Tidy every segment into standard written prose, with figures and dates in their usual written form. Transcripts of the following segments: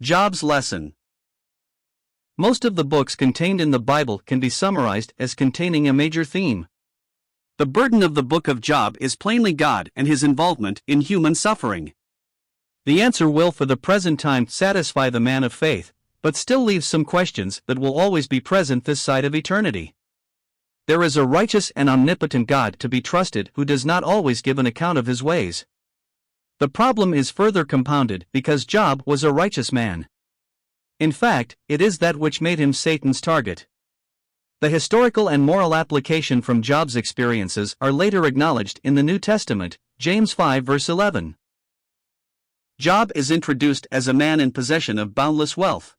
Job's lesson. Most of the books contained in the Bible can be summarized as containing a major theme. The burden of the book of Job is plainly God and his involvement in human suffering. The answer will for the present time satisfy the man of faith, but still leaves some questions that will always be present this side of eternity. There is a righteous and omnipotent God to be trusted who does not always give an account of his ways. The problem is further compounded because Job was a righteous man. In fact, it is that which made him Satan's target. The historical and moral application from Job's experiences are later acknowledged in the New Testament, James 5 verse 11. Job is introduced as a man in possession of boundless wealth.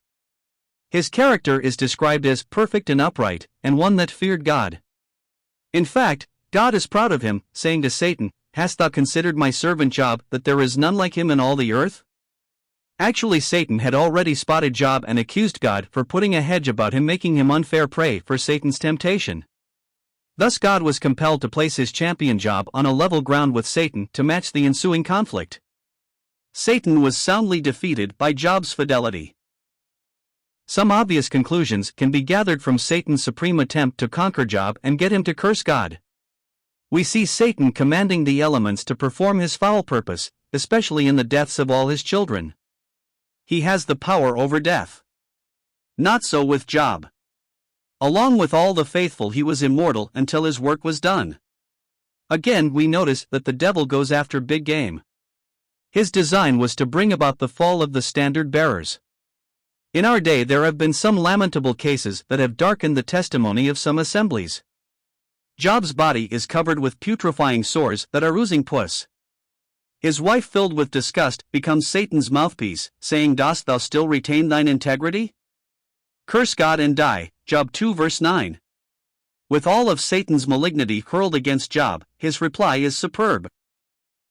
His character is described as perfect and upright, and one that feared God. In fact, God is proud of him, saying to Satan, "Hast thou considered my servant Job, that there is none like him in all the earth?" Actually, Satan had already spotted Job and accused God for putting a hedge about him, making him unfair prey for Satan's temptation. Thus God was compelled to place his champion Job on a level ground with Satan to match the ensuing conflict. Satan was soundly defeated by Job's fidelity. Some obvious conclusions can be gathered from Satan's supreme attempt to conquer Job and get him to curse God. We see Satan commanding the elements to perform his foul purpose, especially in the deaths of all his children. He has the power over death. Not so with Job. Along with all the faithful, he was immortal until his work was done. Again, we notice that the devil goes after big game. His design was to bring about the fall of the standard bearers. In our day, there have been some lamentable cases that have darkened the testimony of some assemblies. Job's body is covered with putrefying sores that are oozing pus. His wife, filled with disgust, becomes Satan's mouthpiece, saying, "Dost thou still retain thine integrity? Curse God and die." Job 2 verse 9. With all of Satan's malignity hurled against Job, his reply is superb.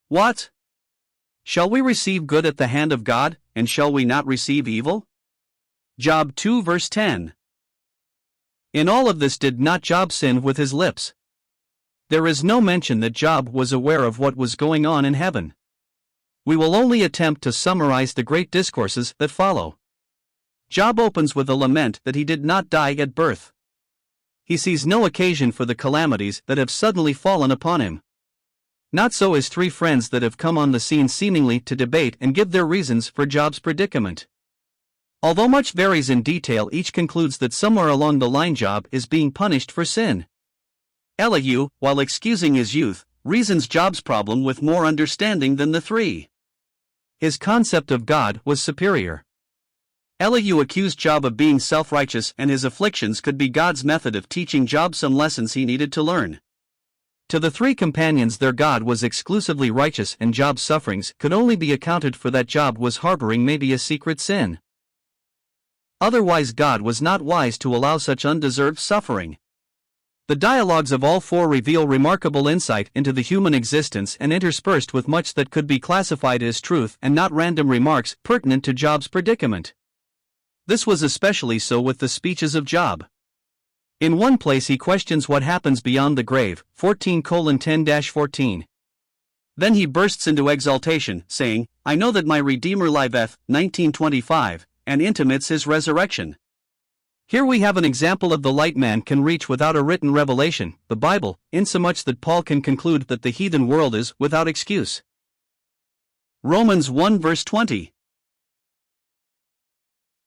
What? Shall we receive good at the hand of God, and shall we not receive evil? Job 2 verse 10. In all of this, did not Job sin with his lips? There is no mention that Job was aware of what was going on in heaven. We will only attempt to summarize the great discourses that follow. Job opens with a lament that he did not die at birth. He sees no occasion for the calamities that have suddenly fallen upon him. Not so his three friends that have come on the scene seemingly to debate and give their reasons for Job's predicament. Although much varies in detail, each concludes that somewhere along the line Job is being punished for sin. Elihu, while excusing his youth, reasons Job's problem with more understanding than the three. His concept of God was superior. Elihu accused Job of being self-righteous, and his afflictions could be God's method of teaching Job some lessons he needed to learn. To the three companions, their God was exclusively righteous, and Job's sufferings could only be accounted for that Job was harboring maybe a secret sin. Otherwise, God was not wise to allow such undeserved suffering. The dialogues of all four reveal remarkable insight into the human existence, and interspersed with much that could be classified as truth and not random remarks pertinent to Job's predicament. This was especially so with the speeches of Job. In one place he questions what happens beyond the grave, 14:10-14. Then he bursts into exultation, saying, "I know that my Redeemer liveth," 19:25, and intimates his resurrection. Here we have an example of the light man can reach without a written revelation, the Bible, insomuch that Paul can conclude that the heathen world is without excuse. Romans 1 verse 20.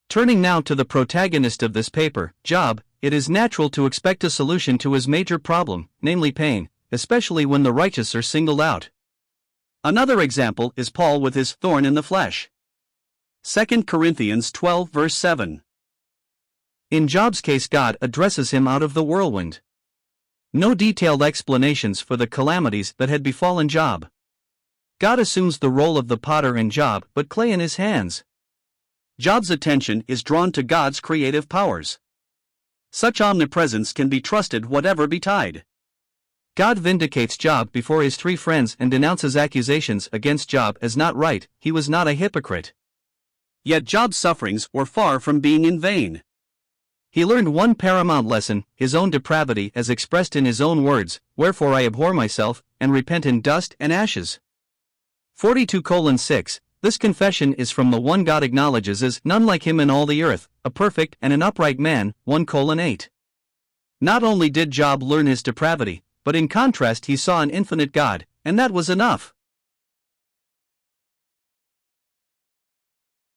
Turning now to the protagonist of this paper, Job, it is natural to expect a solution to his major problem, namely pain, especially when the righteous are singled out. Another example is Paul with his thorn in the flesh. 2 Corinthians 12 verse 7. In Job's case, God addresses him out of the whirlwind. No detailed explanations for the calamities that had befallen Job. God assumes the role of the potter in Job, but clay in his hands. Job's attention is drawn to God's creative powers. Such omnipresence can be trusted whatever betide. God vindicates Job before his three friends and denounces accusations against Job as not right. He was not a hypocrite. Yet Job's sufferings were far from being in vain. He learned one paramount lesson, his own depravity as expressed in his own words, "Wherefore I abhor myself, and repent in dust and ashes." 42:6, This confession is from the one God acknowledges as none like him in all the earth, a perfect and an upright man. 1:8. Not only did Job learn his depravity, but in contrast he saw an infinite God, and that was enough.